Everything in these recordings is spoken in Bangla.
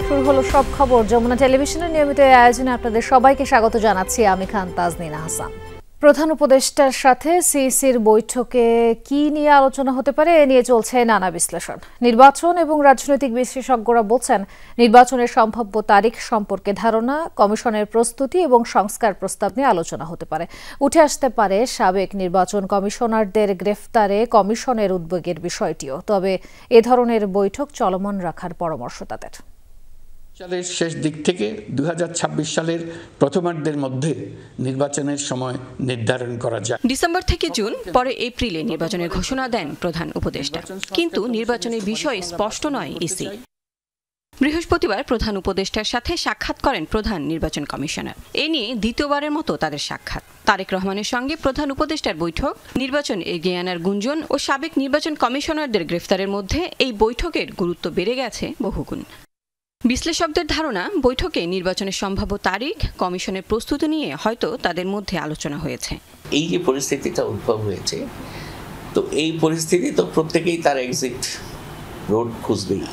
শুরু হলো সব খবর। যমুনা টেলিভিশনের নিয়মিত এই আয়োজনে আপনাদের সবাইকে স্বাগত জানাচ্ছি আমি খান তাজনীনা হাসান। প্রধান উপদেষ্টার সাথে সিইসির বৈঠকে কি নিয়ে আলোচনা হতে পারে এ নিয়ে চলছে নানা বিশ্লেষণ। নির্বাচন এবং রাজনৈতিক বিশেষজ্ঞরা বলছেন নির্বাচনের সম্ভাব্য তারিখ সম্পর্কে ধারণা, কমিশনের প্রস্তুতি এবং সংস্কার প্রস্তাব নিয়ে আলোচনা হতে পারে। উঠে আসতে পারে সাবেক নির্বাচন কমিশনারদের গ্রেফতারে কমিশনের উদ্বেগের বিষয়টিও। তবে এ ধরনের বৈঠক চলমান রাখার পরামর্শ তাদের। সালের শেষ দিক থেকে 2026 সালের প্রথমার্ধের মধ্যে নির্বাচনের সময় নির্ধারণ করা যায়। ডিসেম্বর থেকে জুন, পরে এপ্রিলে নির্বাচনের ঘোষণা দেন প্রধান উপদেষ্টা, কিন্তু নির্বাচনের বিষয় স্পষ্ট নয় ইসি। বৃহস্পতিবার প্রধান উপদেষ্টার সাথে সাক্ষাৎ করেন প্রধান নির্বাচন কমিশনার। এ নিয়ে দ্বিতীয়বারের মতো তাদের সাক্ষাৎ। তারেক রহমানের সঙ্গে প্রধান উপদেষ্টার বৈঠক, নির্বাচন এগিয়ে আনার গুঞ্জন ও সাবেক নির্বাচন কমিশনারদের গ্রেফতারের মধ্যে এই বৈঠকের গুরুত্ব বেড়ে গেছে বহুগুণ। বিশ্লেষকদের ধারণা, বৈঠকে নির্বাচনের সম্ভাব্য তারিখ, কমিশনের প্রস্তুতি নিয়ে হয়তো তাদের মধ্যে আলোচনা হয়েছে। এই যে পরিস্থিতিটা উদ্ভব হয়েছে, তো এই পরিস্থিতি তো প্রত্যেকেই তার এক্সিট রোড খুঁজবেই,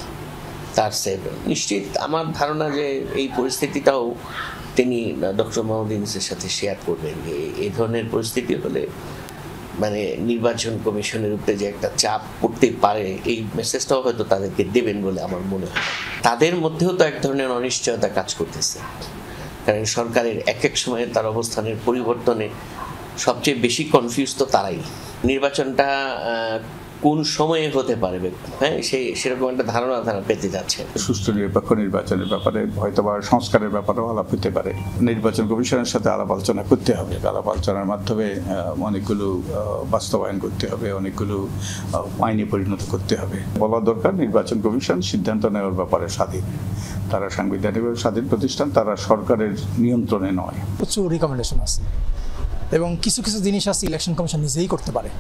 তার সেভ নিশ্চিত। আমার ধারণা যে এই পরিস্থিতিটাও তিনি ডক্টর মোহাম্মদ ইউনূসের সাথে শেয়ার করবেন। এই ধরনের পরিস্থিতি হলে মানে নির্বাচন কমিশনের উপরে যে একটা চাপ পড়তে পারে, এই মেসেজটাও হয়তো তাদেরকে দেবেন বলে আমার মনে হয়। তাদের মধ্যেও তো এক ধরনের অনিশ্চয়তা কাজ করতেছে, কারণ সরকারের এক এক সময়ে তার অবস্থানের পরিবর্তনে সবচেয়ে বেশি কনফিউজ তো তারাই। নির্বাচনটা কোন সময়ে হতে পারবে, হ্যাঁ, সেরকম একটা ধারণা তারা পেতে যাচ্ছে। সুষ্ঠু নিরপেক্ষ নির্বাচনের ব্যাপারে হয়তোবা সংস্কারের ব্যাপারেও আলাপ হতে পারে। নির্বাচন কমিশনের সাথে আলাপ আলোচনা করতে হবে। আলাপ আলোচনার মাধ্যমে অনেকগুলো বাস্তবায়ন করতে হবে, অনেকগুলো আইনে পরিণত করতে হবে। বলা দরকার, নির্বাচন কমিশন সিদ্ধান্ত নেওয়ার ব্যাপারে স্বাধীন। তারা সাংবিধানিকভাবে স্বাধীন প্রতিষ্ঠান, তারা সরকারের নিয়ন্ত্রণে নয়। প্রচুর রিকমেন্ডেশন আছে এবং কিছু কিছু জিনিস আছে ইলেকশন কমিশন নিজেই করতে পারে,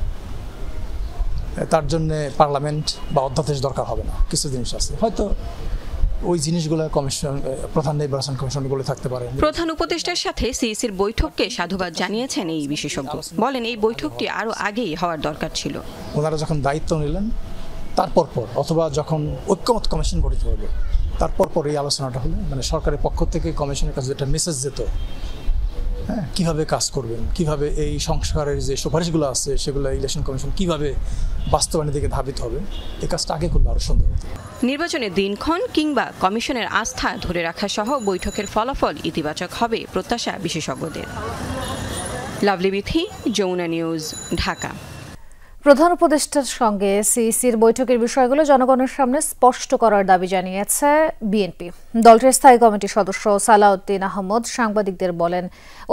তার জন্য পার্লামেন্ট বা অধ্যাদেশ দরকার হবে না। কিছু জিনিস আছে হয়তো ওই জিনিসগুলো কমিশন, প্রধান নির্বাচন কমিশন বলে থাকতে পারে। প্রধান উপদেষ্টার সাথে সিইসির বৈঠককে সাধুবাদ জানিয়েছেন এই বিশেষজ্ঞ। বলেন এই বৈঠকটি আরও আগেই হওয়ার দরকার ছিল। ওনারা যখন দায়িত্ব নিলেন তারপর অথবা যখন ঐক্যমত কমিশন গঠিত হবে তারপর এই আলোচনাটা হলে মানে সরকারের পক্ষ থেকে কমিশনের কাছে যেটা মেসেজ যেত, হ্যাঁ, কিভাবে কাজ করবেন, কিভাবে এই সংস্কারের যে সুপারিশগুলো আছে সেগুলো ইলেকশন কমিশন কিভাবে বাস্তবায়নের দিকে ধাবিত হবে, এই কাজটা আগে করলে আরো সুন্দর হতো। নির্বাচনের দিনক্ষণ কিংবা কমিশনের আস্থা ধরে রাখা সহ বৈঠকের ফলাফল ইতিবাচক হবে প্রত্যাশা বিশেষজ্ঞদের। লাভলি বিথি, যমুনা নিউজ, ঢাকা। প্রধান উপদেষ্টার সঙ্গে সিইসির বৈঠকের বিষয়গুলো জনগণের সামনে স্পষ্ট করার দাবি জানিয়েছে বিএনপি। দলটির স্থায়ী কমিটির সদস্য সালাউদ্দিন আহমদ সাংবাদিকদের বলেন,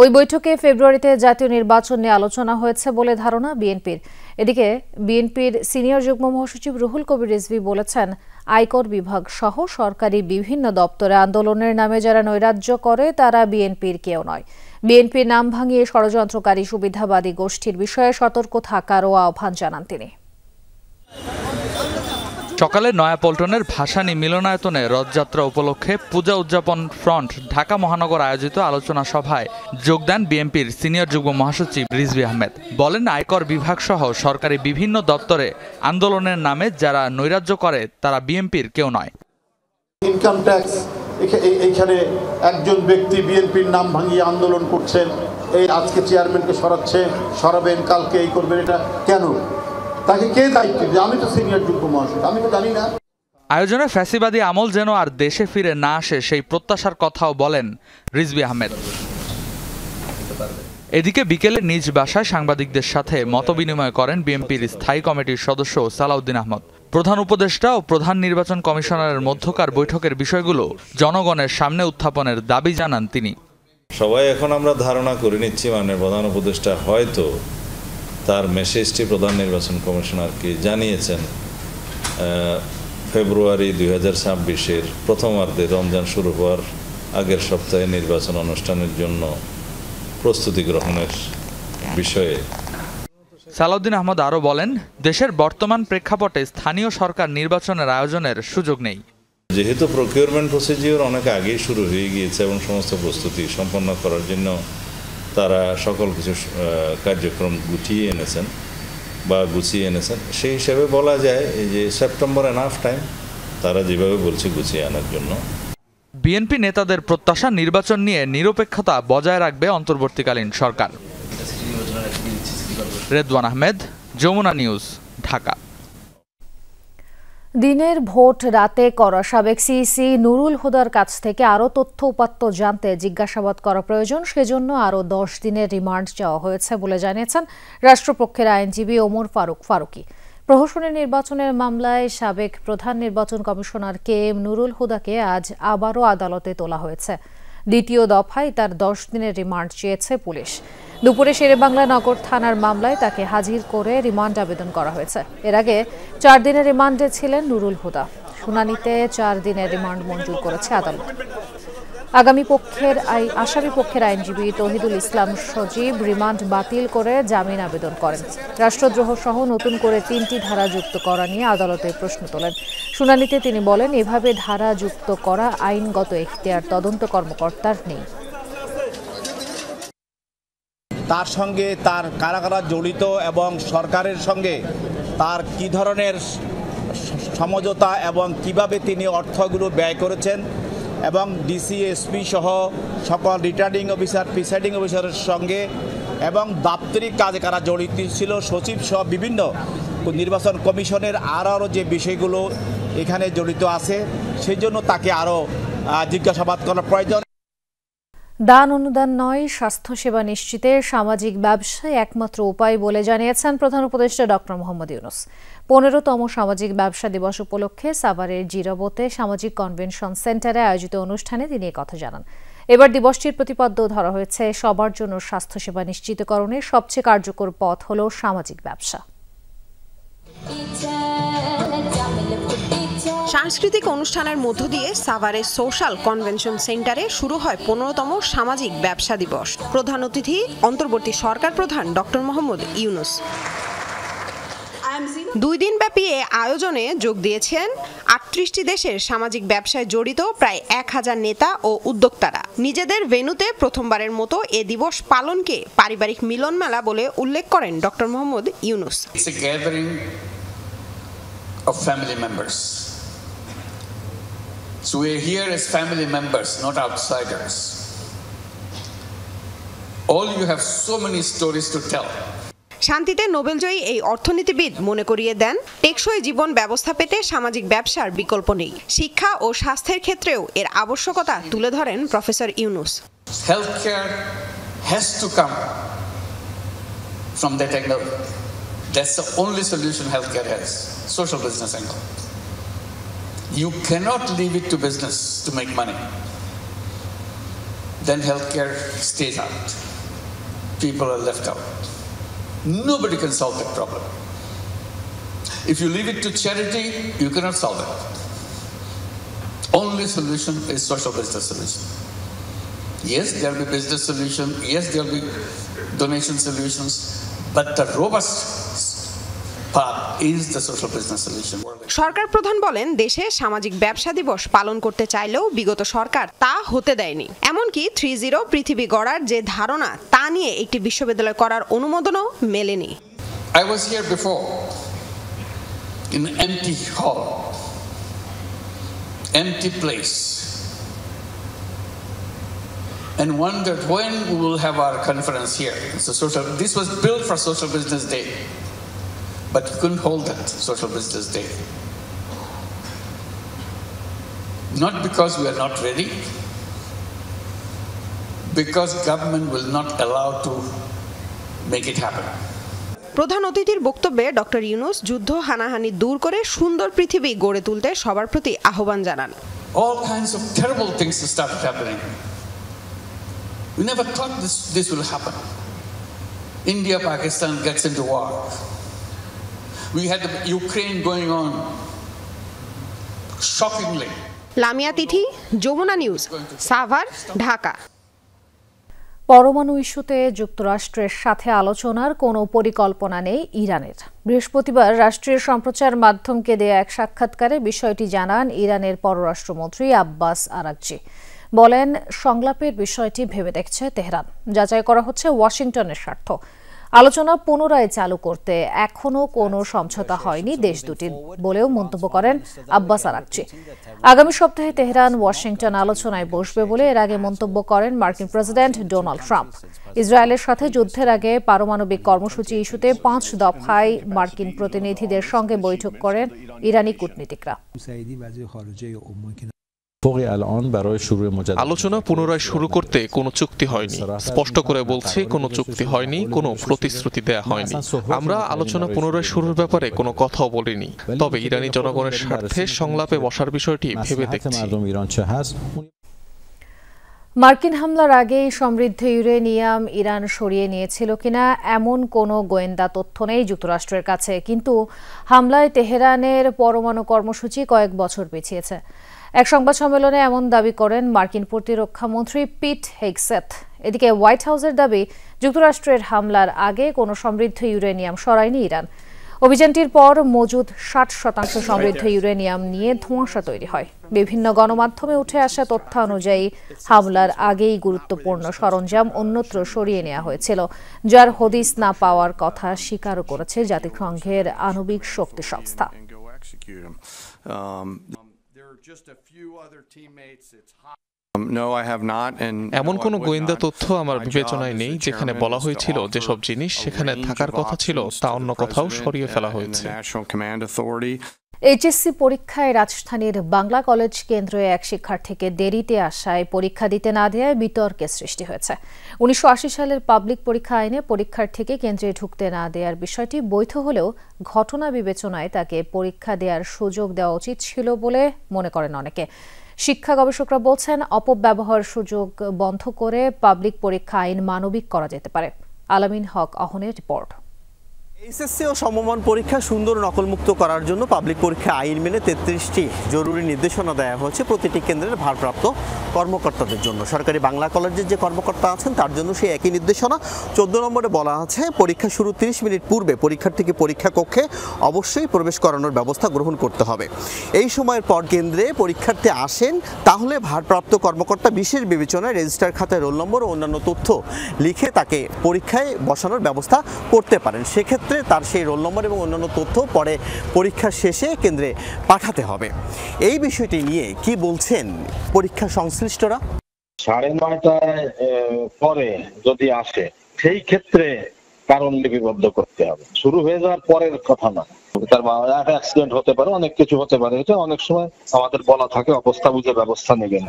ওই বৈঠকে ফেব্রুয়ারিতে জাতীয় নির্বাচন নিয়ে আলোচনা হয়েছে বলে ধারণা বিএনপির। এদিকে বিএনপির সিনিয়র যুগ্ম মহাসচিব রুহুল কবির রিজভী বলেছেন, আয়কর বিভাগ সহ সরকারি বিভিন্ন দপ্তরে আন্দোলনের নামে যারা নৈরাজ্য করে তারা বিএনপির কেউ নয়। বিএনপির নাম ভাঙিয়ে ষড়যন্ত্রকারী সুবিধাবাদী গোষ্ঠীর বিষয়ে সতর্ক থাকারও আহ্বান জানান তিনি। সকালে নয়াপল্টনের ভাসানী মিলনায়তনে রথযাত্রা উপলক্ষে পূজা উদযাপন ফ্রন্ট ঢাকা মহানগর আয়োজিত আলোচনা সভায় যোগ দেন বিএনপির সিনিয়র যুগ্ম মহাসচিব রিজভী আহমেদ। বলেন, আয়কর বিভাগ সহ সরকারি বিভিন্ন দপ্তরে আন্দোলনের নামে যারা নৈরাজ্য করে তারা বিএনপির কেউ নয়। ইনকাম ট্যাক্স, এইখানে একজন ব্যক্তি বিএনপির নাম ভাঙিয়ে আন্দোলন করছেন, এই আজকে চেয়ারম্যানকে সরাবেন, কালকে এই করবেন, এটা কেন? তাকে কে দায়িত্ব দিবে? আমি তো সিনিয়র যুগ্ম মহাসচিব, আমি তো জানি না। আয়োজনে ফ্যাসিবাদী আমল যেন আর দেশে ফিরে না আসে সেই প্রত্যাশার কথাও বলেন রিজভী আহমেদ। এদিকে বিকেলে নিজ বাসায় সাংবাদিকদের সাথে মতবিনিময় করেন বিএনপির স্থায়ী কমিটির সদস্য সালাউদ্দিন আহমদ। প্রধান উপদেষ্টা ও প্রধান নির্বাচন কমিশনারের মধ্যকার বৈঠকের বিষয়গুলো জনগণের সামনে উত্থাপনের দাবি জানান তিনি। সবাই এখন আমরা ধারণা করে নিচ্ছি মানে প্রধান উপদেষ্টা হয়তো তার মেসেজটি প্রধান নির্বাচন কমিশনারকে জানিয়েছেন ফেব্রুয়ারি 2026-এর প্রথমার্ধে রমজান শুরু হওয়ার আগের সপ্তাহে নির্বাচন অনুষ্ঠানের জন্য প্রস্তুতি গ্রহণের বিষয়ে। সালাউদ্দিন আহমদ আরও বলেন, দেশের বর্তমান প্রেক্ষাপটে স্থানীয় সরকার নির্বাচনের আয়োজনের সুযোগ নেই। যেহেতু প্রকিউরমেন্ট প্রসিডিওর অনেক আগেই শুরু হয়ে গিয়েছে এবং সমস্ত প্রস্তুতি সম্পন্ন করার জন্য তারা সকল কিছু কার্যক্রম গুছিয়ে এনেছেন, সেই হিসাবে বলা যায় যে সেপ্টেম্বর এনাফ টাইম তারা যেভাবে বলছে গুছিয়ে আনার জন্য। বিএনপি নেতাদের প্রত্যাশা, নির্বাচন নিয়ে নিরপেক্ষতা বজায় রাখবে অন্তর্বর্তীকালীন সরকার। রেদওয়ান আহমেদ, যমুনা নিউজ, ঢাকা। দিনের ভোট রাতে করা সাবেক সিইসি নুরুল হুদার কাছ থেকে আরও তথ্য উপাত্ত জানতে জিজ্ঞাসাবাদ করা প্রয়োজন, সেজন্য আরও 10 দিনের রিমান্ড চাওয়া হয়েছে বলে জানিয়েছেন রাষ্ট্রপক্ষের আইনজীবী ওমর ফারুকী। প্রহসনী নির্বাচনের মামলায় সাবেক প্রধান নির্বাচন কমিশনার KM নুরুল হুদাকে আজ আবারও আদালতে তোলা হয়েছে। দ্বিতীয় দফায় তার 10 দিনের রিমান্ড চেয়েছে পুলিশ। দুপুরে শেরেবাংলা নগর থানার মামলায় তাকে হাজির করে রিমান্ড আবেদন করা হয়েছে। এর আগে 4 দিনের রিমান্ডে ছিলেন নুরুল হুদা। শুনানিতে 4 দিনের রিমান্ড মঞ্জুর করেছে আদালত। আসামি পক্ষের আইনজীবী তৌহিদুল ইসলাম সজীব রিমান্ড বাতিল করে জামিন আবেদন করেন। রাষ্ট্রদ্রোহ সহ নতুন করে 3টি ধারা যুক্ত করা নিয়ে আদালতে প্রশ্ন তোলেন। শুনানিতে তিনি বলেন, এভাবে ধারা যুক্ত করা আইনগত এখতিয়ার তদন্ত কর্মকর্তার নেই। তার সঙ্গে তার কারা জড়িত এবং সরকারের সঙ্গে তার কি ধরনের সমঝোতা এবং কিভাবে তিনি অর্থগুলো ব্যয় করেছেন এবং ডিসি, এসপি সহ সকল রিটার্নিং অফিসার, প্রিসাইডিং অফিসারের সঙ্গে এবং দাপ্তরিক কাজে কারা জড়িত ছিল, সচিব সহ বিভিন্ন নির্বাচন কমিশনের আরও যে বিষয়গুলো এখানে জড়িত আছে, সেই জন্য তাকে আরও জিজ্ঞাসাবাদ করার প্রয়োজন। দান অনুদান নয়, স্বাস্থ্যসেবা নিশ্চিতে সামাজিক ব্যবসায় একমাত্র উপায় বলে জানিয়েছেন প্রধান উপদেষ্টা ডক্টর মোহাম্মদ ইউনূস। 15তম সামাজিক ব্যবসা দিবস উপলক্ষে সাভারের জিরাবোতে সামাজিক কনভেনশন সেন্টারে আয়োজিত অনুষ্ঠানে তিনি কথা জানান। এবার দিবসটির প্রতিপাদ্য ধরা হয়েছে সবার জন্য স্বাস্থ্যসেবা নিশ্চিতকরণের সবচেয়ে কার্যকর পথ হল সামাজিক ব্যবসা। সাংস্কৃতিক অনুষ্ঠানের মধ্য দিয়ে সাভারের সোশ্যাল কনভেনশন সেন্টারে শুরু হয় 15তম সামাজিক ব্যবসা দিবস। প্রধান অতিথি অন্তর্বর্তী সরকার প্রধান ডক্টর মোহাম্মদ ইউনূস। 2 দিনব্যাপী এ আয়োজনে যোগ দিয়েছেন 38টি দেশের সামাজিক ব্যবসায় জড়িত প্রায় 1000 নেতা ও উদ্যোক্তারা। নিজেদের ভেন্যুতে প্রথমবারের মতো এ দিবস পালনকে পারিবারিক মিলন মেলা বলে উল্লেখ করেন doctor Mohammad Yunus. Of family members. So we are here as family members, not outsiders. All you have so many stories to tell. শান্তিতে নোবেলজয়ী এই অর্থনীতিবিদ মনে করিয়ে দেন, টেকসই জীবন ব্যবস্থা পেতে সামাজিক ব্যবসার বিকল্প নেই। শিক্ষা ও স্বাস্থ্যের ক্ষেত্রেও এর আবশ্যকতা তুলে ধরেন professor Yunus. Healthcare has to come from that angle. That's the only solution healthcare has. Social business angle. You cannot leave it to business to make money. Then healthcare stays out. People are left out. Nobody can solve that problem. If you leave it to charity, you cannot solve it. Only solution is social business solution. Yes, there will be business solution. Yes, there will be donation solutions. But the robust path is the social business solution. সরকার প্রধান বলেন, দেশে সামাজিক ব্যবসা দিবস পালন করতে চাইলেও বিগত সরকার তা হতে দেয়নি। এমনকি 3-0 পৃথিবী গড়ার যে ধারণা তা নিয়ে একটি বিশ্ববিদ্যালয় করার অনুমোদনও মেলেনি। I was here before in an empty hall, empty place, and wondered when we will have our conference here. This was built for Social Business Day, but you couldn't hold that Social Business Day. Not because we are not ready, because government will not allow to make it happen. প্রধান অতিথির বক্তব্যে ডক্টর ইউনূস যুদ্ধ হানাহানি দূর করে সুন্দর পৃথিবী গড়ে তুলতে সবার প্রতি আহ্বান জানান। All kinds of terrible things started happening. We never thought this will happen. India, Pakistan gets into war. We had the Ukraine going on. Shockingly. Lamia Tithi, Jamuna News, Savar, Dhaka. পরমাণু ইস্যুতে যুক্তরাষ্ট্রের সাথে আলোচনার কোনো পরিকল্পনা নেই ইরানের। বৃহস্পতিবার রাষ্ট্রীয় সম্প্রচার মাধ্যমকে দেয়া এক সাক্ষাৎকারে বিষয়টি জানান ইরানের পররাষ্ট্রমন্ত্রী আব্বাস আরাকচি। বলেন, সংলাপের বিষয়টি ভেবে দেখছে তেহরান। যাচাই করা হচ্ছে ওয়াশিংটনের স্বার্থ। আলোচনা পুনরায় চালু করতে এখনো কোনো সমঝোতা হয়নি দেশ দুটির বলেও মন্তব্য করেন আব্বাস আরাকচি। আগামী সপ্তাহে তেহরান ওয়াশিংটন আলোচনায় বসবে বলে এর আগে মন্তব্য করেন মার্কিন প্রেসিডেন্ট ডোনাল্ড ট্রাম্প। ইসরায়েলের সাথে যুদ্ধের আগে পারমাণবিক কর্মসূচি ইস্যুতে ৫ দফায় মার্কিন প্রতিনিধিদের সঙ্গে বৈঠক করেন ইরানি কূটনীতিকরা। আলোচনা পুনরায় শুরু করতে কোনো চুক্তি হয়নি, স্পষ্ট করে বলছি কোনো চুক্তি হয়নি, কোনো প্রতিশ্রুতি দেয়া হয়নি। আমরা আলোচনা পুনরায় শুরুর ব্যাপারে কোনো কথাও বলিনি, তবে ইরানি জনগণের স্বার্থে সংলাপে বসার বিষয়টি ভেবে দেখছি। মার্কিন হামলার আগেই সমৃদ্ধ ইউরেনিয়াম ইরান সরিয়ে নিয়েছিল কিনা এমন কোনো গোয়েন্দা তথ্য নেই যুক্তরাষ্ট্রের কাছে, কিন্তু হামলায় তেহরানের পরমাণু কর্মসূচি কয়েক বছর পিছিয়েছে। এক সংবাদ সম্মেলনে এমন দাবি করেন মার্কিন প্রতিরক্ষামন্ত্রী পিট হেগসেথ। এদিকে হোয়াইট হাউসের দাবি, যুক্তরাষ্ট্রের হামলার আগে কোনো সমৃদ্ধ ইউরেনিয়াম সরায়নি ইরান। অভিযানটির পর মজুদ ৬০% সমৃদ্ধ ইউরেনিয়াম নিয়ে ধোঁয়াশা তৈরি হয়। বিভিন্ন গণমাধ্যমে উঠে আসা তথ্য অনুযায়ী হামলার আগেই গুরুত্বপূর্ণ সরঞ্জাম অন্যত্র সরিয়ে নেওয়া হয়েছিল, যার হদিস না পাওয়ার কথা স্বীকারও করেছে জাতিসংঘের আণবিক শক্তি সংস্থা। এমন কোনো গোয়েন্দা তথ্য আমার বিবেচনায় নেই যেখানে বলা হয়েছিল যেসব জিনিস সেখানে থাকার কথা ছিল তা অন্য কোথাও সরিয়ে ফেলা হয়েছে। এইচএসসি পরীক্ষায় রাজধানীর বাংলা কলেজ কেন্দ্রে এক শিক্ষার্থীকে দেরিতে আসায় পরীক্ষা দিতে না দেওয়ায় বিতর্কের সৃষ্টি হয়েছে। ১৯৮০ সালের পাবলিক পরীক্ষা আইনে পরীক্ষার্থীকে কেন্দ্রে ঢুকতে না দেওয়ার বিষয়টি বৈধ হলেও ঘটনা বিবেচনায় তাকে পরীক্ষা দেওয়ার সুযোগ দেওয়া উচিত ছিল বলে মনে করেন অনেকে। শিক্ষা গবেষকরা বলছেন, অপব্যবহার সুযোগ বন্ধ করে পাবলিক পরীক্ষা আইন মানবিক করা যেতে পারে। আলামিন হক অহনের রিপোর্ট। এইচএসসি ও সমমান পরীক্ষা সুন্দর নকলমুক্ত করার জন্য পাবলিক পরীক্ষা আইন মেনে ৩৩টি জরুরি নির্দেশনা দেওয়া হয়েছে প্রতিটি কেন্দ্রের ভারপ্রাপ্ত কর্মকর্তাদের জন্য। সরকারি বাংলা কলেজের যে কর্মকর্তা আছেন তার জন্য সেই একই নির্দেশনা। ১৪ নম্বরে বলা আছে, পরীক্ষা শুরু ৩০ মিনিট পূর্বে পরীক্ষার্থীকে পরীক্ষা কক্ষে অবশ্যই প্রবেশ করানোর ব্যবস্থা গ্রহণ করতে হবে। এই সময়ের পর কেন্দ্রে পরীক্ষার্থী আসেন তাহলে ভারপ্রাপ্ত কর্মকর্তা বিশেষ বিবেচনায় রেজিস্টার খাতায় রোল নম্বর ও অন্যান্য তথ্য লিখে তাকে পরীক্ষায় বসানোর ব্যবস্থা করতে পারেন। সেক্ষেত্রে তার সেই রোল নম্বর এবং অন্যান্য তথ্য পরে পরীক্ষার শেষে কেন্দ্রে পাঠাতে হবে। এই বিষয়টি নিয়ে কি বলছেন পরীক্ষা সংশ্লিষ্টরা? ৯:৩০ পরে যদি আসে সেই ক্ষেত্রে কারণ লিপিবদ্ধ করতে হবে, শুরু হয়ে যাওয়ার পরের কথা না। তার অ্যাক্সিডেন্ট হতে পারে, অনেক কিছু হতে পারে, এটা অনেক সময় আমাদের বলা থাকে, অবস্থা বুঝে ব্যবস্থা নেবেন।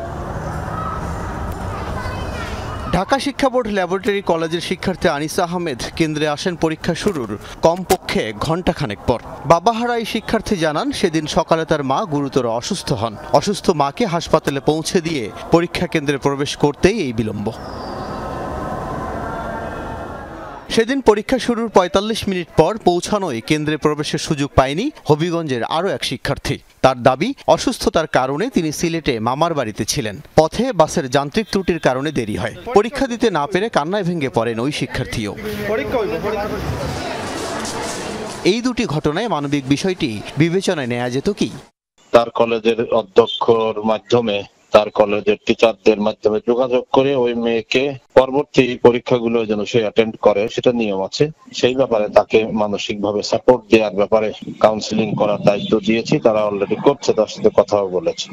ঢাকা শিক্ষা বোর্ড ল্যাবরেটরি কলেজের শিক্ষার্থী আনিসা আহমেদ কেন্দ্রে আসেন পরীক্ষা শুরুর কমপক্ষে ঘণ্টাখানেক পর। বাবাহারা এই শিক্ষার্থী জানান, সেদিন সকালে তার মা গুরুতর অসুস্থ হন। অসুস্থ মাকে হাসপাতালে পৌঁছে দিয়ে পরীক্ষা কেন্দ্রে প্রবেশ করতেই এই বিলম্ব। সেদিন পরীক্ষা শুরুর ৪৫ মিনিট পর পৌঁছানোয় কেন্দ্রে প্রবেশের সুযোগ পায়নি হবিগঞ্জের আরও এক শিক্ষার্থী। তার দাবি, অসুস্থতার কারণে তিনি সিলেটে মামার বাড়িতে ছিলেন। পথে বাসের যান্ত্রিক ত্রুটির কারণে দেরি হয়। পরীক্ষা দিতে না পেরে কান্নায় ভেঙে পড়েন ওই শিক্ষার্থীও। এই দুটি ঘটনায় মানবিক বিষয়টি বিবেচনায় নেওয়া যেত কি? তার কলেজের অধ্যক্ষর মাধ্যমে, তার কলেজের টিচারদের মাধ্যমে যোগাযোগ করে ওই মেয়েকে পরবর্তী পরীক্ষাগুলো যেন সে অ্যাটেন্ড করে, সেটা নিয়ম আছে। সেই ব্যাপারে তাকে মানসিকভাবে সাপোর্ট দেওয়ার ব্যাপারে কাউন্সিলিং করার দায়িত্ব দিয়েছি, তারা অলরেডি করছে, তার সাথে কথাও বলেছে।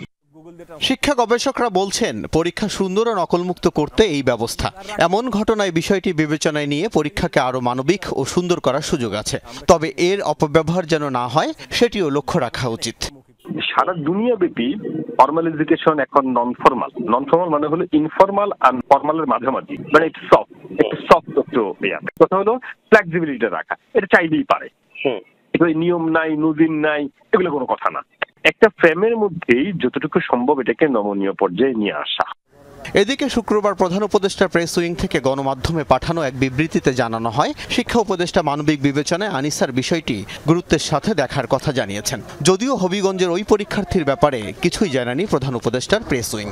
শিক্ষা গবেষকরা বলছেন, পরীক্ষা সুন্দর ও নকলমুক্ত করতে এই ব্যবস্থা। এমন ঘটনায় বিষয়টি বিবেচনায় নিয়ে পরীক্ষাকে আরো মানবিক ও সুন্দর করার সুযোগ আছে। তবে এর অপব্যবহার যেন না হয় সেটিও লক্ষ্য রাখা উচিত। সারা দুনিয়াব্যাপী ফর্মাল এডুকেশন এখন নন ফর্মাল মানে হলো ইনফর্মাল আর ফর্মালের মাঝামাঝি, মানে একটু সফট একটু কথা হলো ফ্লেক্সিবিলিটি রাখা, এটা চাইলেই পারে। নিয়ম নাই, নজির নাই, এগুলো কোনো কথা না। একটা ফ্রেমের মধ্যেই যতটুকু সম্ভব এটাকে নমনীয় পর্যায়ে নিয়ে আসা। এদিকে শুক্রবার প্রধান উপদেষ্টা প্রেস উইং থেকে গণমাধ্যমে পাঠানো এক বিবৃতিতে জানানো হয়, শিক্ষা উপদেষ্টা মানবিক বিবেচনায় আনিসার বিষয়টি গুরুত্বের সাথে দেখার কথা জানিয়েছেন। যদিও হবিগঞ্জের ওই পরীক্ষার্থীর ব্যাপারে কিছুই জানায়নি প্রধান উপদেষ্টার প্রেস উইং।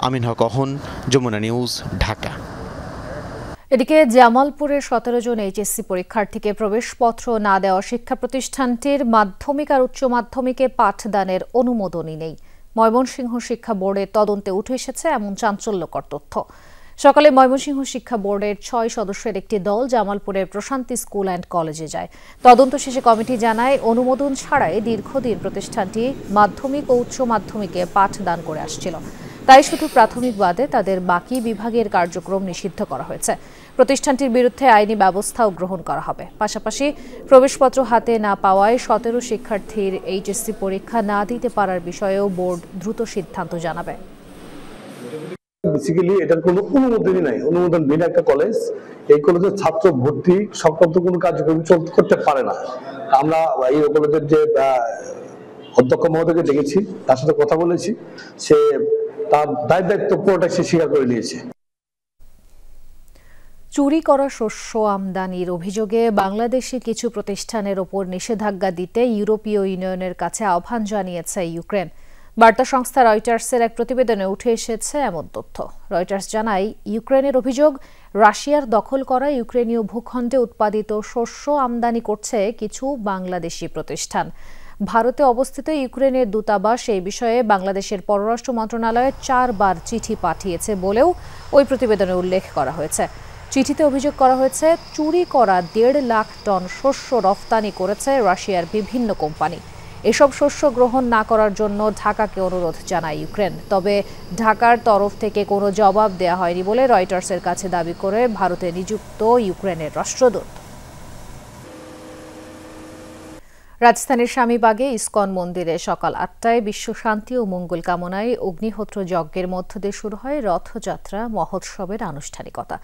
আমিন হক অহন, যমুনা নিউজ, ঢাকা। এদিকে জামালপুরের ১৭ জন এইচএসসি পরীক্ষার্থীকে প্রবেশপত্র না দেওয়া শিক্ষা প্রতিষ্ঠানটির মাধ্যমিক আর উচ্চ মাধ্যমিকে পাঠদানের অনুমোদনই নেই। ময়মনসিংহ শিক্ষা বোর্ডের তদন্তে উঠে এসেছে এমন চাঞ্চল্যকর তথ্য। সকালে ময়মনসিংহ শিক্ষা বোর্ডের ৬ সদস্যের একটি দল জামালপুরের প্রশান্তি স্কুল অ্যান্ড কলেজে যায়। তদন্ত শেষে কমিটি জানায়, অনুমোদন ছাড়াই দীর্ঘদিন প্রতিষ্ঠানটি মাধ্যমিক ও উচ্চ মাধ্যমিকে পাঠদান করে আসছিল। তাই শুধু প্রাথমিক বাদে তাদের বাকি বিভাগের কার্যক্রম নিষিদ্ধ করা হয়েছে। প্রতিষ্ঠানটির বিরুদ্ধে আইনি ব্যবস্থাও গ্রহণ করা হবে। পাশাপাশি প্রবেশপত্র হাতে না পাওয়ায় ১৭ শিক্ষার্থীর এইচএসসি পরীক্ষা না দিতে পারার বিষয়েও বোর্ড দ্রুত সিদ্ধান্ত জানাবে। বেসিক্যালি এটার কোনো অনুমোদনই নাই, অনুমোদন বিনা একটা কলেজ, এই কলেজের ছাত্র ভর্তি সংক্রান্ত কোনো কার্যক্রম করতে পারে না। আমরা এই কলেজের যে অধ্যক্ষ মহোদয়কে দেখেছি, তার সাথে কথা বলেছি, সে তার দায়িত্ব পুরোটাই সে স্বীকার করে নিয়েছে। চুরি করা শস্য আমদানির অভিযোগে বাংলাদেশি কিছু প্রতিষ্ঠানের ওপর নিষেধাজ্ঞা দিতে ইউরোপীয় ইউনিয়নের কাছে আহ্বান জানিয়েছে ইউক্রেন। বার্তা সংস্থা রয়টার্সের এক প্রতিবেদনে উঠে এসেছে এমন তথ্য। রয়টার্স জানায়, ইউক্রেনের অভিযোগ, রাশিয়ার দখল করা ইউক্রেনীয় ভূখণ্ডে উৎপাদিত শস্য আমদানি করছে কিছু বাংলাদেশি প্রতিষ্ঠান। ভারতে অবস্থিত ইউক্রেনের দূতাবাস এই বিষয়ে বাংলাদেশের পররাষ্ট্র মন্ত্রণালয়ে ৪ বার চিঠি পাঠিয়েছে বলেও ওই প্রতিবেদনে উল্লেখ করা হয়েছে। চিঠিতে অভিযোগ করা হয়েছে, চুরি করা ১.৫ লাখ টন শস্য রফতানি করেছে রাশিয়ার বিভিন্ন কোম্পানি। এসব শস্য গ্রহণ না করার জন্য ঢাকাকে অনুরোধ জানায় ইউক্রেন। তবে ঢাকার তরফ থেকে কোনো জবাব দেওয়া হয়নি বলে রয়টার্সের কাছে দাবি করে ভারতে নিযুক্ত ইউক্রেনের রাষ্ট্রদূত। রাজধানীর স্বামীবাগে ইসকন মন্দিরে সকাল ৮টায় বিশ্ব শান্তি ও মঙ্গল কামনায় অগ্নিহোত্র যজ্ঞের মধ্য দিয়ে শুরু হয় রথযাত্রা মহোৎসবের আনুষ্ঠানিকতা।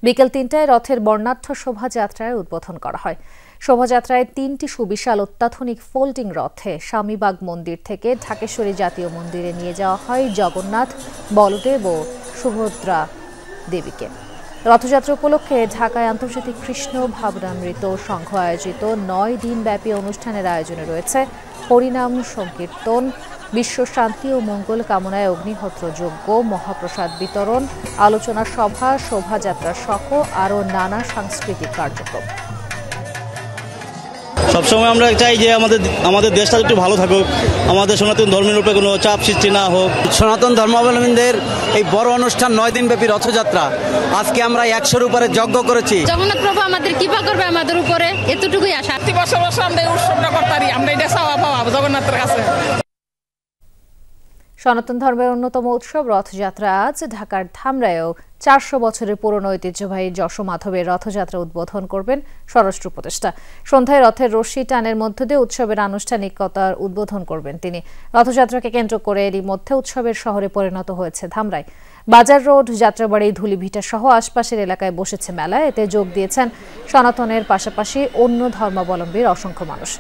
বিকেল ৩টায় রথের বর্ণাঢ্য শোভাযাত্রার উদ্বোধন করা হয়। শোভাযাত্রায় ৩টি সুবিশাল অত্যাধুনিক ফোল্ডিং রথে স্বামীবাগ মন্দির থেকে ঢাকেশ্বরী জাতীয় মন্দিরে নিয়ে যাওয়া হয় জগন্নাথ, বলদেব ও সুভদ্রা দেবীকে। রথযাত্রা উপলক্ষে ঢাকায় আন্তর্জাতিক কৃষ্ণ ভাবনামৃত সংঘ আয়োজিত ৯ দিনব্যাপী অনুষ্ঠানের আয়োজনে রয়েছে হরিনাম সংকীর্তন, বিশ্ব শান্তি ও মঙ্গল কামনায় অগ্নিহোত্র যজ্ঞ, মহাপ্রসাদ বিতরণ, আলোচনা সভা, শোভাযাত্রা সহ আরও নানা সাংস্কৃতিক কার্যক্রম। সবসময় আমরা চাই যে আমাদের দেশটা একটু ভালো থাকুক, আমাদের সনাতন ধর্মের উপরে কোনো চাপ সৃষ্টি না হোক। সনাতন ধর্মাবলম্বীদের এই বড় অনুষ্ঠান 9 দিনব্যাপী রথযাত্রা, আজকে আমরা 100-এর উপরে যজ্ঞ করেছি। জগন্নাথ প্রভু আমাদের কৃপা করবে আমাদের উপরে, এতটুকুই আশা। প্রতি বছর আমরা এই উৎসবটা করতে পারি, আমরা এটা চাওয়া পাওয়া জগন্নাথের কাছে। সনাতন ধর্মের অন্যতম উৎসব রথযাত্রা আজ ঢাকার ধামরায়েও ৪০০ বছরের পুরনো ঐতিহ্যবাহী যশোমাধবের রথযাত্রা উদ্বোধন করবেন স্বরাষ্ট্র উপদেষ্টা। সন্ধ্যায় রথের রশ্মি টানের মধ্য দিয়ে উৎসবের আনুষ্ঠানিকতার উদ্বোধন করবেন তিনি। রথযাত্রাকে কেন্দ্র করে এরই মধ্যে উৎসবের শহরে পরিণত হয়েছে ধামরাই। বাজার রোড, যাত্রাবাড়ি, ধুলিভিটা সহ আশপাশের এলাকায় বসেছে মেলা। এতে যোগ দিয়েছেন সনাতনের পাশাপাশি অন্য ধর্মাবলম্বীর অসংখ্য মানুষ।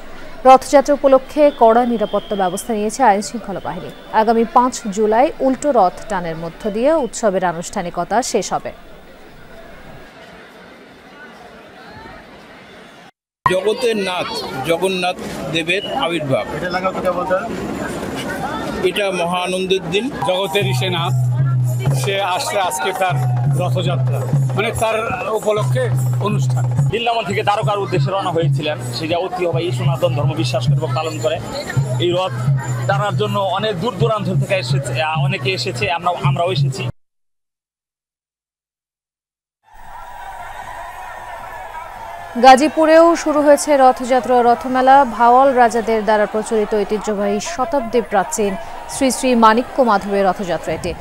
রথযাত্রা উপলক্ষে কড়া নিরাপত্তা ব্যবস্থা নিয়েছে আইনশৃঙ্খলা বাহিনী। আগামী ৫ জুলাই উল্টো রথ টানের মধ্য দিয়ে উৎসবের আনুষ্ঠানিকতা শেষ হবে। জগতের নাথ জগন্নাথ দেবের আবির্ভাব, এটা মহা আনন্দের দিন। জগতেরই সে নাথ, সে আসছে আজকে তার রথযাত্রা, মানে তার উপলক্ষে অনুষ্ঠান। বৃন্দাবন থেকে দ্বারকার উদ্দেশ্যে রওনা হয়েছিলেন, সে যা ঐতিহ্যবাহী সনাতন ধর্ম বিশ্বাস করে এবং পালন করে। এই রথ টানার জন্য অনেক দূর দূরান্ত থেকে অনেকে এসেছে, আমরাও এসেছি। গাজীপুরেও শুরু হয়েছে রথযাত্রা ও রথমেলা। ভাওয়াল রাজাদের দ্বারা প্রচলিত ঐতিহ্যবাহী শতাব্দী প্রাচীন শ্রী শ্রী মানিক্য মাধবের রথযাত্রা এটি।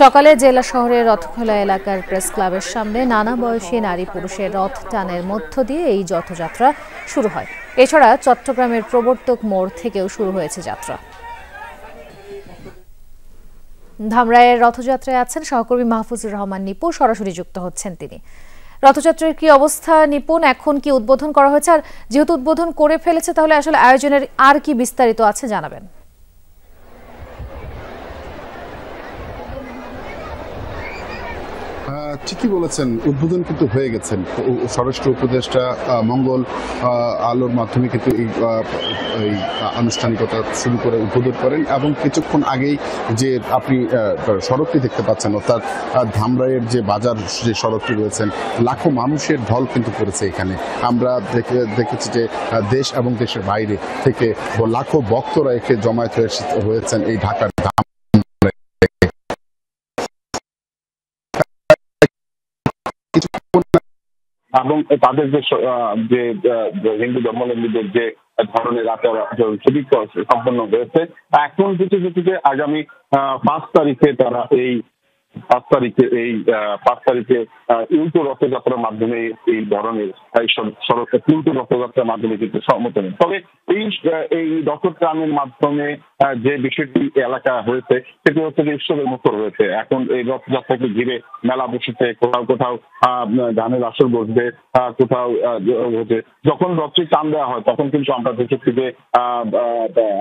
সকালে জেলা শহরের রথখোলা এলাকার প্রেস ক্লাবের সামনে নানা বয়সী নারী পুরুষের রথ টানের মধ্য দিয়ে এই রথযাত্রা শুরু হয়। এছাড়া চট্টগ্রামের প্রবর্তক মোড় থেকেও শুরু হয়েছে যাত্রা। ধামরাইয়ের রথযাত্রায় আছেন সহকর্মী মাহফুজুর রহমান নিপু, সরাসরি যুক্ত হচ্ছেন তিনি। রথযাত্রার কি অবস্থা নিপুণ, এখন কি উদ্বোধন করা হয়েছে, আর যেহেতু উদ্বোধন করে ফেলেছে তাহলে আসলে আয়োজনের আর কি বিস্তারিত আছে জানাবেন? ঠিকই বলেছেন, উদ্বোধন কিন্তু হয়ে গেছেন। স্বরাষ্ট্র উপদেষ্টা মঙ্গল আলোর মাধ্যমে কিন্তু এই আনুষ্ঠানিকতা শুরু করে উদ্বোধন করেন এবং কিছুক্ষণ আগেই যে আপনি সড়কটি দেখতে পাচ্ছেন, অর্থাৎ ধামরাইয়ের যে বাজার যে সড়কটি রয়েছেন, লাখো মানুষের ঢল কিন্তু পড়েছে এখানে। আমরা দেখেছি যে দেশ এবং দেশের বাইরে থেকে লাখো ভক্তরা একে জমায়েত হয়েছেন এই ঢাকার এবং তাদের যে হিন্দু ধর্মাবলম্বীদের যে ধরনের আচার সেটি সম্পন্ন হয়েছে। এখন কিছু আগামী 5 তারিখে তারা এই 5 তারিখে উল্টো রথযাত্রার মাধ্যমে এই ধরনের উল্টো রথযাত্রার মাধ্যমে কিন্তু সম্মত নেই। তবে এই রথযাত্রার মাধ্যমে যে বিষয়টি এলাকা হয়েছে সেটি হচ্ছে যে উৎসবের মুখর হয়েছে। এখন এই রথযাত্রাকে ঘিরে মেলা বসেছে, কোথাও গানের আসর বসবে, কোথাও হচ্ছে যখন রথটি টান দেওয়া হয় তখন কিন্তু আমরা দেখেছি যে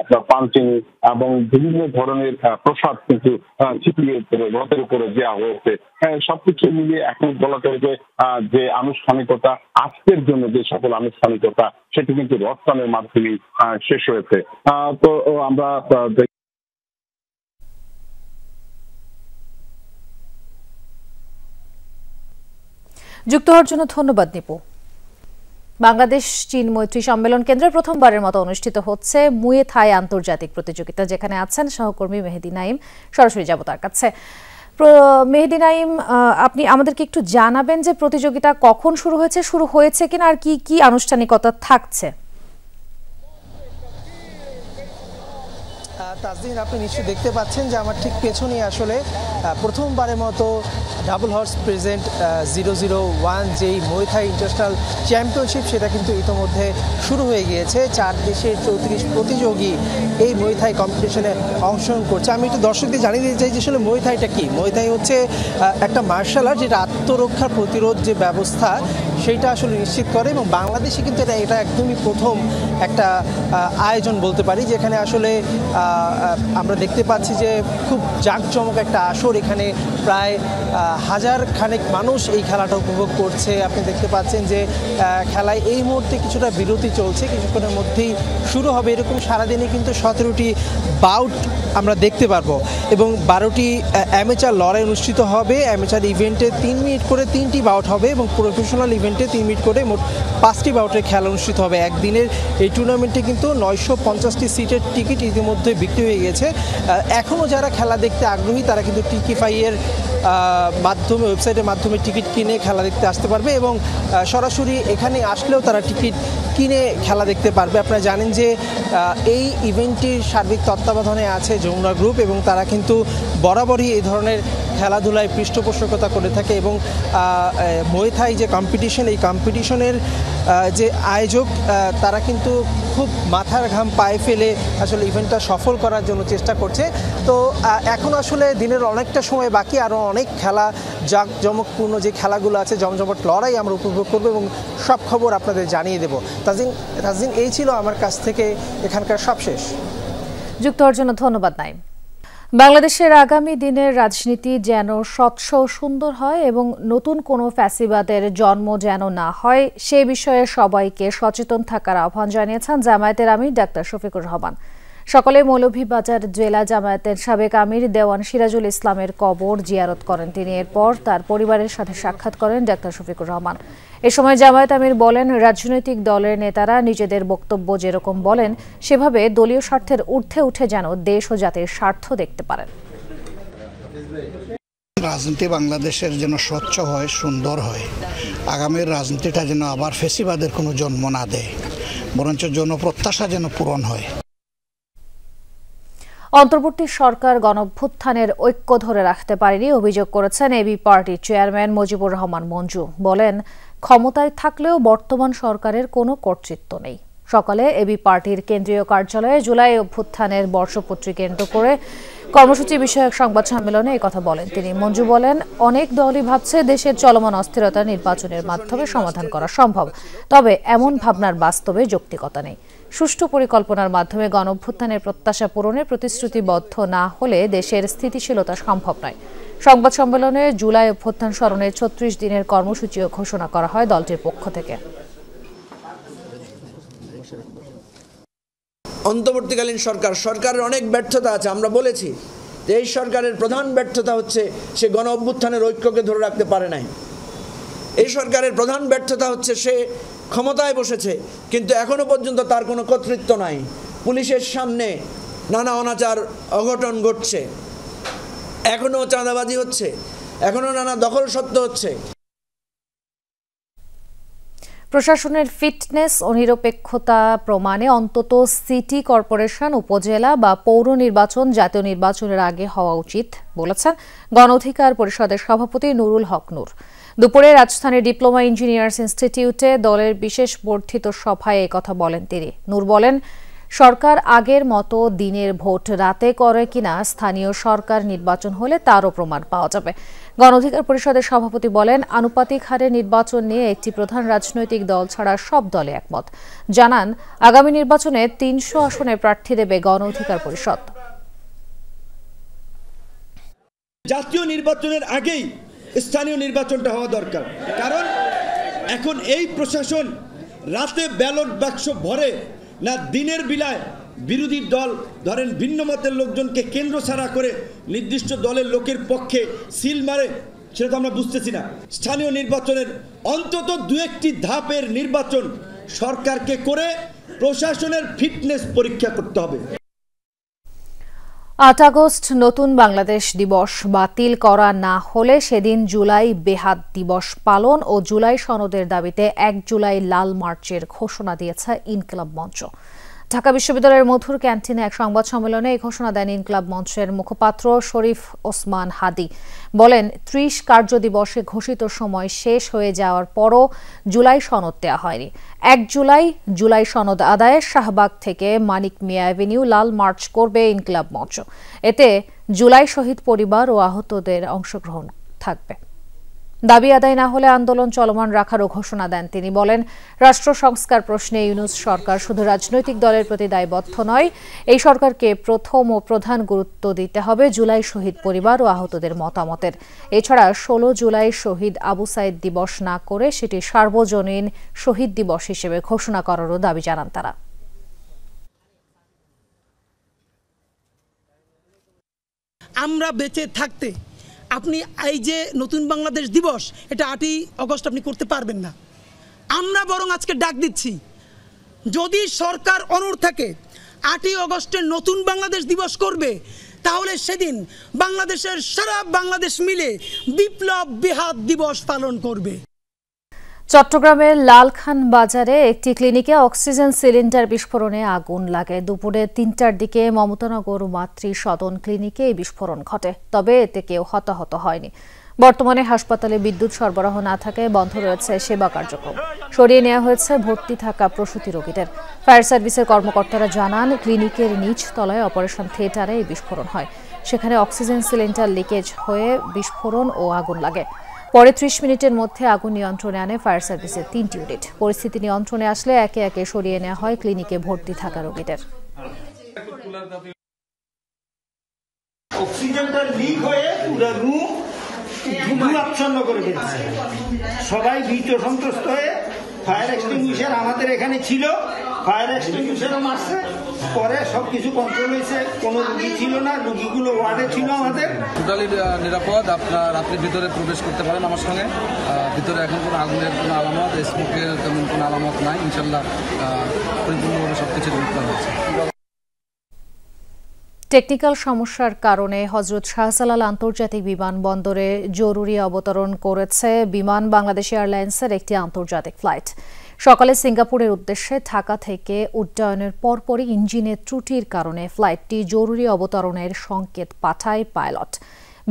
আপনার পানচিনি এবং বিভিন্ন ধরনের প্রসাদ কিন্তু ছিটিয়ে রথের উপরে দেওয়া হয়েছে। সবকিছু মিলিয়ে এখন বলা যায় যে আনুষ্ঠানিকতা আজকের জন্য যে সকল আনুষ্ঠানিকতা সেটি কিন্তু রথ টানের মাধ্যমে শেষ হয়েছে। তো আমরা যুক্ত হওয়ার জন্য ধন্যবাদ নিপু। বাংলাদেশ চীন মৈত্রী সম্মেলন কেন্দ্রে প্রথমবারের মতো অনুষ্ঠিত হচ্ছে মুয়ে থাই আন্তর্জাতিক প্রতিযোগিতা, যেখানে আছেন সহকর্মী মেহেদি নাইম। সরাসরি যাব তার কাছে। মেহেদি নাইম, আপনি আমাদেরকে একটু জানাবেন যে প্রতিযোগিতা কখন শুরু হয়েছে কিনা আর কি কি আনুষ্ঠানিকতা থাকছে? তাজদিন, আপনি নিশ্চয়ই দেখতে পাচ্ছেন যে আমার ঠিক পেছনেই আসলে প্রথমবারের মতো ডাবল হর্স প্রেজেন্ট 001 যেই মুয়ে থাই ইন্টারন্যাশনাল চ্যাম্পিয়নশিপ সেটা কিন্তু ইতিমধ্যে শুরু হয়ে গিয়েছে। 4 দেশের 34 প্রতিযোগী এই মুয়ে থাই কম্পিটিশনে অংশগ্রহণ করছে। আমি একটু দর্শকদের জানিয়ে দিতে চাই যে আসলে মুয়ে থাইটা কি। মুয়ে থাই হচ্ছে একটা মার্শাল আর্ট যেটা আত্মরক্ষার প্রতিরোধ যে ব্যবস্থা সেইটা আসলে নিশ্চিত করে, এবং বাংলাদেশে কিন্তু এটা একদমই প্রথম একটা আয়োজন বলতে পারি, যেখানে আসলে আমরা দেখতে পাচ্ছি যে খুব জাঁকজমক একটা আসর। এখানে প্রায় 1000 খানেক মানুষ এই খেলাটা উপভোগ করছে। আপনি দেখতে পাচ্ছেন যে খেলায় এই মুহূর্তে কিছুটা বিরতি চলছে, কিছুক্ষণের মধ্যেই শুরু হবে। এরকম সারাদিনে কিন্তু 17টি বাউট আমরা দেখতে পারবো এবং 12টি অ্যামেচার লড়াই অনুষ্ঠিত হবে। অ্যামেচার ইভেন্টে 3 মিনিট করে 3টি বাউট হবে এবং প্রফেশনাল ইভেন্টে 3 মিনিট করে মোট 5টি বাউটের খেলা অনুষ্ঠিত হবে। একদিনের এই টুর্নামেন্টে কিন্তু 950টি সিটের টিকিট ইতিমধ্যে বিক্রি হয়ে গেছে। এখনও যারা খেলা দেখতে আগ্রহী তারা কিন্তু টিকিফাইয়ের মাধ্যমে, ওয়েবসাইটের মাধ্যমে টিকিট কিনে খেলা দেখতে আসতে পারবে এবং সরাসরি এখানে আসলেও তারা টিকিট কিনে খেলা দেখতে পারবে। আপনারা জানেন যে এই ইভেন্টটির সার্বিক তত্ত্বাবধানে আছে যমুনা গ্রুপ এবং তারা কিন্তু বরাবরই এই ধরনের খেলাধুলায় পৃষ্ঠপোষকতা করে থাকে এবং মুয়ে থাই যে কম্পিটিশন, এই কম্পিটিশনের যে আয়োজক তারা কিন্তু খুব মাথার ঘাম পায়ে ফেলে আসলে ইভেন্টটা সফল করার জন্য চেষ্টা করছে। তো এখন আসলে দিনের অনেকটা সময় বাকি, আরও অনেক খেলা জাঁকজমকপূর্ণ যে খেলাগুলো আছে, জমজমাট লড়াই আমরা উপভোগ করবো এবং সব খবর আপনাদের জানিয়ে দেব। তাজদিন, এই ছিল আমার কাছ থেকে এখানকার সবশেষ। যুক্ত হওয়ার জন্য ধন্যবাদ নাইম। বাংলাদেশের আগামী দিনের রাজনীতি যেন স্বচ্ছ সুন্দর হয় এবং নতুন কোনো ফ্যাসিবাদের জন্ম যেন না হয়, সে বিষয়ে সবাইকে সচেতন থাকার আহ্বান জানিয়েছেন জামায়াতের আমির ডাক্তার শফিকুর রহমান। সকালে মৌলভীবাজার জেলা জামায়াতের সাবেক আমির দেওয়ান সিরাজুল ইসলামের কবর জিয়ারত করেন তিনি। এরপর তার পরিবারের সাথে সাক্ষাৎ করেন ডাক্তার শফিকুর রহমান। এ সময় জামায়াত আমির বলেন, রাজনৈতিক দলের নেতারা নিজেদের বক্তব্য যেরকম বলেন সেভাবে দলীয় স্বার্থের ঊর্ধ্বে উঠে যেন দেশ ও জাতির স্বার্থ দেখতে পারেন। রাজনীতি বাংলাদেশের যেন স্বচ্ছ হয়, সুন্দর হয়। আগামীর রাজনীতিটা যেন আবার ফ্যাসিবাদের কোনো জন্ম না দেয়, বরঞ্চ জনপ্রত্যাশা যেন পূরণ হয়। অন্তর্বর্তী সরকার গণঅভ্যুত্থানের ঐক্য ধরে রাখতে পারেনি অভিযোগ করেছেন এবি পার্টির চেয়ারম্যান মুজিবুর রহমান মঞ্জু। বলেন, ক্ষমতায় থাকলেও বর্তমান সরকারের কোনো কর্তৃত্ব নেই। সকালে এবি পার্টির কেন্দ্রীয় কার্যালয়ে জুলাই অভ্যুত্থানের বর্ষপূর্তি কেন্দ্র করে কর্মসূচি বিষয়ক সংবাদ সম্মেলনে এই কথা বলেন তিনি। মঞ্জু বলেন, অনেক দলই ভাবছে দেশের চলমান অস্থিরতা নির্বাচনের মাধ্যমে সমাধান করা সম্ভব, তবে এমন ভাবনার বাস্তবে যৌক্তিকতা নেই। সুষ্ঠু পরিকল্পনার মাধ্যমে গণঅভ্যুত্থানের প্রত্যাশা পূরণে প্রতিশ্রুতিবদ্ধ না হলে দেশের স্থিতিশীলতা সম্ভব নয়। সংবাদ সম্মেলনে জুলাই অভ্যুত্থান স্মরণে 36 দিনের কর্মসূচিও ঘোষণা করা হয় দলটির পক্ষ থেকে। অন্তর্বর্তীকালীন সরকারের অনেক ব্যর্থতা আছে। আমরা বলেছি যে এই সরকারের প্রধান ব্যর্থতা হচ্ছে সে গণ অভ্যুত্থানের ঐক্যকে ধরে রাখতে পারে নাই। এই সরকারের প্রধান ব্যর্থতা হচ্ছে সে ক্ষমতায় বসেছে কিন্তু এখনো পর্যন্ত তার কোনো কর্তৃত্ব নাই। পুলিশের সামনে নানা অনাচার অঘটন ঘটছে, এখনো চাঁদাবাজি হচ্ছে, এখনো নানা দখল সত্ত্ব হচ্ছে। প্রশাসনের ফিটনেস ও নিরপেক্ষতা প্রমাণে অন্তত সিটি কর্পোরেশন, উপজেলা বা পৌর নির্বাচন জাতীয় নির্বাচনের আগে হওয়া উচিত বলেছেন গণ অধিকার পরিষদের সভাপতি নুরুল হক নূর। দুপুরে রাজধানীর ডিপ্লোমা ইঞ্জিনিয়ার্স ইনস্টিটিউটে দলের বিশেষ বর্ধিত সভায় একথা বলেন তিনি। নূর বলেন, সরকার আগের মতো দিনের ভোট রাতে করে কিনা স্থানীয় সরকার নির্বাচন হলে তারও প্রমাণ পাওয়া যাবে। গণ অধিকার পরিষদের সভাপতি বলেন, আনুপাতিক হারে নির্বাচন নিয়ে একটি প্রধান রাজনৈতিক দল ছাড়া সব দলে একমত। জানান, আগামী নির্বাচনে ৩০০ আসনে প্রার্থী দেবে গণ অধিকার পরিষদ। জাতীয় নির্বাচনের আগেই স্থানীয় নির্বাচনটা হওয়া দরকার, কারণ এখন এই প্রশাসন রাতে ব্যালট বাক্স ভরে না দিনের বেলায় বিরোধী দল ধরেন ভিন্ন মতের লোকজনকে কেন্দ্র ছাড়া করে নির্দিষ্ট দলের লোকের পক্ষে সিল মারে, সেটা তো আমরা বুঝতেছি না। স্থানীয় নির্বাচনের অন্তত ২-১টি ধাপের নির্বাচন সরকারকে করে প্রশাসনের ফিটনেস পরীক্ষা করতে হবে। ৮ আগস্ট নতুন বাংলাদেশ দিবস বাতিল করা না হলে সেদিন জুলাই বেহাত দিবস পালন ও জুলাই সনদের দাবিতে ১ জুলাই লাল মার্চের ঘোষণা দিয়েছে ইনকিলাব মঞ্চ। ঢাকা বিশ্ববিদ্যালয়ের মধুর ক্যান্টিনে এক সংবাদ সম্মেলনে এই ঘোষণা দেন ইনকিলাব মঞ্চের মুখপাত্র শরীফ ওসমান হাদি। বলেন, ৩০ কার্যদিবসে ঘোষিত সময় শেষ হয়ে যাওয়ার পরও জুলাই সনদ দেওয়া হয়নি। ১ জুলাই জুলাই সনদ আদায়ে শাহবাগ থেকে মানিক মিয়া অ্যাভিনিউ লাল মার্চ করবে ইনকিলাব মঞ্চ। এতে জুলাই শহীদ পরিবার ও আহতদের অংশগ্রহণ থাকবে। দাবি আদায় না হলে আন্দোলন চলমান রাখারও ঘোষণা দেন তিনি। বলেন, রাষ্ট্র সংস্কার প্রশ্নে ইউনূস সরকার শুধু রাজনৈতিক দলের প্রতি দায়বদ্ধ নয়, এই সরকারকে প্রথম ও প্রধান গুরুত্ব দিতে হবে জুলাই শহীদ পরিবার ও আহতদের মতামতের। এছাড়া ১৬ জুলাই শহীদ আবু সাইদ দিবস না করে সেটি সার্বজনীন শহীদ দিবস হিসেবে ঘোষণা করারও দাবি জানান তারা। আমরা বেঁচে থাকতে আপনি এই যে নতুন বাংলাদেশ দিবস, এটা ৮ই আগস্ট আপনি করতে পারবেন না। আমরা বরং আজকে ডাক দিচ্ছি, যদি সরকার অনড় থাকে ৮ই আগস্টের নতুন বাংলাদেশ দিবস করবে, তাহলে সেদিন বাংলাদেশের সারা বাংলাদেশ মিলে বিপ্লব বেহাত দিবস পালন করবে। চট্টগ্রামের লালখান বাজারে একটি ক্লিনিকে অক্সিজেন সিলিন্ডার বিস্ফোরণে আগুন লাগে। দুপুরে ৩টার দিকে মমতানগর মাতৃ সদন ক্লিনিকে এই বিস্ফোরণ ঘটে, তবে এতে কেউ হতাহত হয়নি। বর্তমানে হাসপাতালে বিদ্যুৎ সরবরাহ না থাকায় বন্ধ রয়েছে সেবা কার্যক্রম। সরিয়ে নেওয়া হয়েছে ভর্তি থাকা প্রসূতি রোগীদের। ফায়ার সার্ভিসের কর্মকর্তারা জানান, ক্লিনিকের নিচ তলায় অপারেশন থিয়েটারে এই বিস্ফোরণ হয়। সেখানে অক্সিজেন সিলিন্ডার লিকেজ হয়ে বিস্ফোরণ ও আগুন লাগে। পরে ৩০ মিনিটের মধ্যে আগুন নিয়ন্ত্রণে আনে ফায়ার সার্ভিসের ৩টি ইউনিট। পরিস্থিতি নিয়ন্ত্রণে আসলে একে একে সরিয়ে নেওয়া হয় ক্লিনিকে ভর্তি থাকা রোগীদের। অক্সিজেনটা লিক হয়ে পুরো রুম ধুলাচ্ছন্ন করে দিয়েছে। সবাই ভীত সন্ত্রস্ত হয়ে ফায়ার এক্সটিংগুইশার আমাদের এখানে ছিল, ফায়ার এক্সটিংগুইশারও মারছে। পরে সবকিছু কন্ট্রোল হয়েছে, কোনো রুগী ছিল না, রুগীগুলো ওয়ার্ডে ছিল আমাদের। টোটালি নিরাপদ, আপনার আপনি ভিতরে প্রবেশ করতে পারেন আমার সঙ্গে। ভিতরে এখন কোনো আগুনের কোনো আলামত, স্মোকের তেমন কোনো আলামত নাই। ইনশাল্লাহ পরিপূর্ণভাবে সবকিছু নিয়ন্ত্রণ হচ্ছে। টেকনিক্যাল সমস্যার কারণে হযরত শাহজালাল আন্তর্জাতিক বিমানবন্দরে জরুরি অবতরণ করেছে বিমান বাংলাদেশ এয়ারলাইন্সের একটি আন্তর্জাতিক ফ্লাইট। সকালে সিঙ্গাপুরের উদ্দেশ্যে ঢাকা থেকে উড্ডয়নের পরপরই ইঞ্জিনের ত্রুটির কারণে ফ্লাইটটি জরুরি অবতরণের সংকেত পাঠায় পাইলট।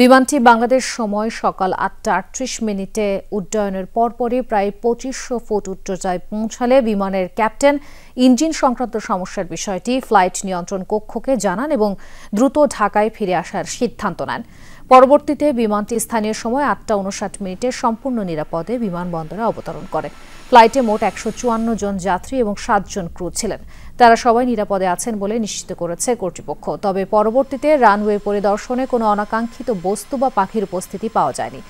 বিমানটি বাংলাদেশ সময় সকাল ৮টা ৩৮ মিনিটে উড্ডয়নের পরপরই প্রায় ২৫০০ ফুট উচ্চতায় পৌঁছালে বিমানের ক্যাপ্টেন ইঞ্জিন সংক্রান্ত সমস্যার বিষয়টি ফ্লাইট নিয়ন্ত্রণ কক্ষকে জানান এবং দ্রুত ঢাকায় ফিরে আসার সিদ্ধান্ত নেন। পরবর্তীতে বিমানটি স্থানীয় সময় ৮টা ৫৯ মিনিটে সম্পূর্ণ নিরাপদে বিমানবন্দরে অবতরণ করে। ফ্লাইটে মোট ১৫৪ জন যাত্রী এবং ৭ জন ক্রু ছিলেন। তারা সবাই নিরাপদে আছেন বলে নিশ্চিত করেছে কর্তৃপক্ষ। তবে পরবর্তীতে রানওয়ে পরিদর্শনে কোনো অনাকাঙ্ক্ষিত বস্তু বা পাখির উপস্থিতি পাওয়া যায়নি।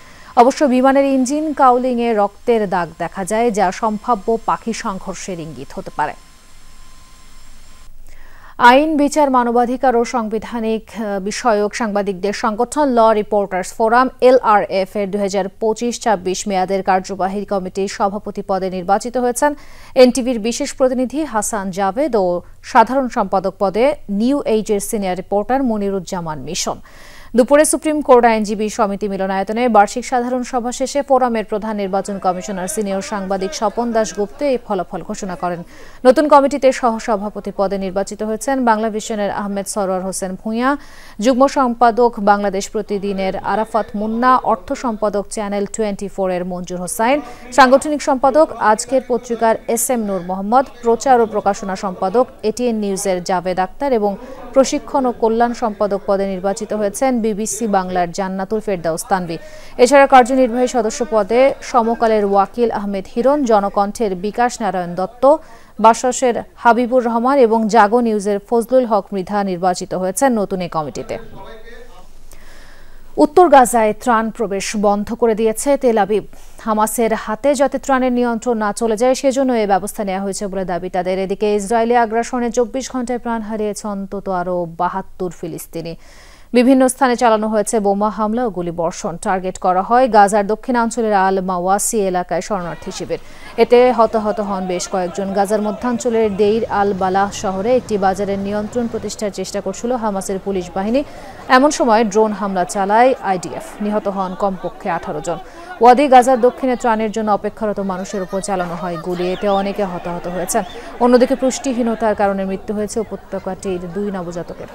অবশ্য বিমানের ইঞ্জিন কাউলিংয়ে রক্তের দাগ দেখা যায়, যা সম্ভাব্য পাখি সংঘর্ষের ইঙ্গিত হতে পারে। আইন, বিচার, মানবাধিকার ও সাংবিধানিক বিষয়ক সাংবাদিকদের সংগঠন ল রিপোর্টার্স ফোরাম LRF এর ২০২৫-২৬ মেয়াদের কার্যবাহী কমিটির সভাপতি পদে নির্বাচিত হয়েছেন এনটিভির বিশেষ প্রতিনিধি হাসান জাভেদ ও সাধারণ সম্পাদক পদে নিউ এইজের সিনিয়র রিপোর্টার মনিরুজ্জামান মিশন। দুপুরে সুপ্রিম কোর্ট আইনজীবী সমিতি মিলনায়তনে বার্ষিক সাধারণ সভা শেষে ফোরামের প্রধান নির্বাচন কমিশনার সিনিয়র সাংবাদিক স্বপন দাশগুপ্ত এই ফলাফল ঘোষণা করেন। নতুন কমিটিতে সহসভাপতি পদে নির্বাচিত হয়েছেন বাংলা ভিশনের আহমেদ সরোয়ার হোসেন ভূঁইয়া, যুগ্ম সম্পাদক বাংলাদেশ প্রতিদিনের আরাফাত মুন্না, অর্থ সম্পাদক চ্যানেল 24 এর মঞ্জুর হোসাইন, সাংগঠনিক সম্পাদক আজকের পত্রিকার SM নূর মোহাম্মদ, প্রচার ও প্রকাশনা সম্পাদক ATN নিউজের জাভেদ আক্তার এবং প্রশিক্ষণ ও কল্যাণ সম্পাদক পদে নির্বাচিত হয়েছেন বিবিসি বাংলার জান্নাতুল ফেরদাউস তানভী। এছাড়া কার্যনির্বাহী সদস্য পদে সমকালের ওয়াকিল আহমেদ হিরণ, জনকণ্ঠের বিকাশ নারায়ণ দত্ত, বাসসের হাবিবুর রহমান এবং জাগো নিউজের ফজলুল হক মৃধা নির্বাচিত হয়েছেন নতুন এই কমিটিতে। উত্তর গাজায় ত্রাণ প্রবেশ বন্ধ করে দিয়েছে তেল আবিব। হামাসের হাতে যাতে ত্রাণের নিয়ন্ত্রণ না চলে যায় সেজন্য এই ব্যবস্থা নেওয়া হয়েছে বলে দাবি তাদের। এদিকে ইসরায়েলি আগ্রাসনে 24 ঘন্টায় প্রাণ হারিয়েছে অন্তত আরও 72 ফিলিস্তিনি। বিভিন্ন স্থানে চালানো হয়েছে বোমা হামলা ও গুলিবর্ষণ। টার্গেট করা হয় গাজার দক্ষিণাঞ্চলের আল মাওয়াসি এলাকায় শরণার্থী শিবির। এতে হতাহত হন বেশ কয়েকজন। গাজার মধ্যাঞ্চলের দেইর আল বালাহ শহরে একটি বাজারের নিয়ন্ত্রণ প্রতিষ্ঠার চেষ্টা করছিল হামাসের পুলিশ বাহিনী। এমন সময় ড্রোন হামলা চালায় IDF। নিহত হন কমপক্ষে 18 জন। ওয়াদি গাজার দক্ষিণে ত্রাণের জন্য অপেক্ষারত মানুষের উপর চালানো হয় গুলি। এতে অনেকে হতাহত হয়েছেন। অন্যদিকে পুষ্টিহীনতার কারণে মৃত্যু হয়েছে উপত্যকাটির 2 নবজাতকের।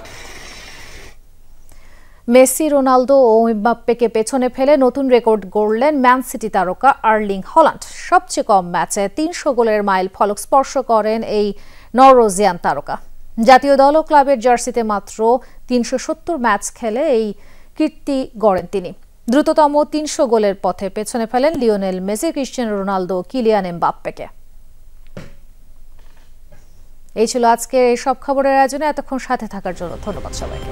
মেসি, রোনালদো ও এমবাপ্পেকে পেছনে ফেলে নতুন রেকর্ড গড়লেন ম্যান সিটি তারকা আর্লিং হল্যান্ড। সবচেয়ে কম ম্যাচে 300 গোলের মাইল ফলক স্পর্শ করেন এই নরওয়েজিয়ান তারকা। জাতীয় দল ও ক্লাবের জার্সিতে মাত্র 370 ম্যাচ খেলে এই কীর্তি গড়েন তিনি। দ্রুততম 300 গোলের পথে পেছনে ফেলেন Lionel Messi, Cristiano Ronaldo, Kylian এমবাপ্পেকে। এই ছিল আজকের এই সব খবরের আয়োজনে। এতক্ষণ সাথে থাকার জন্য ধন্যবাদ সবাইকে।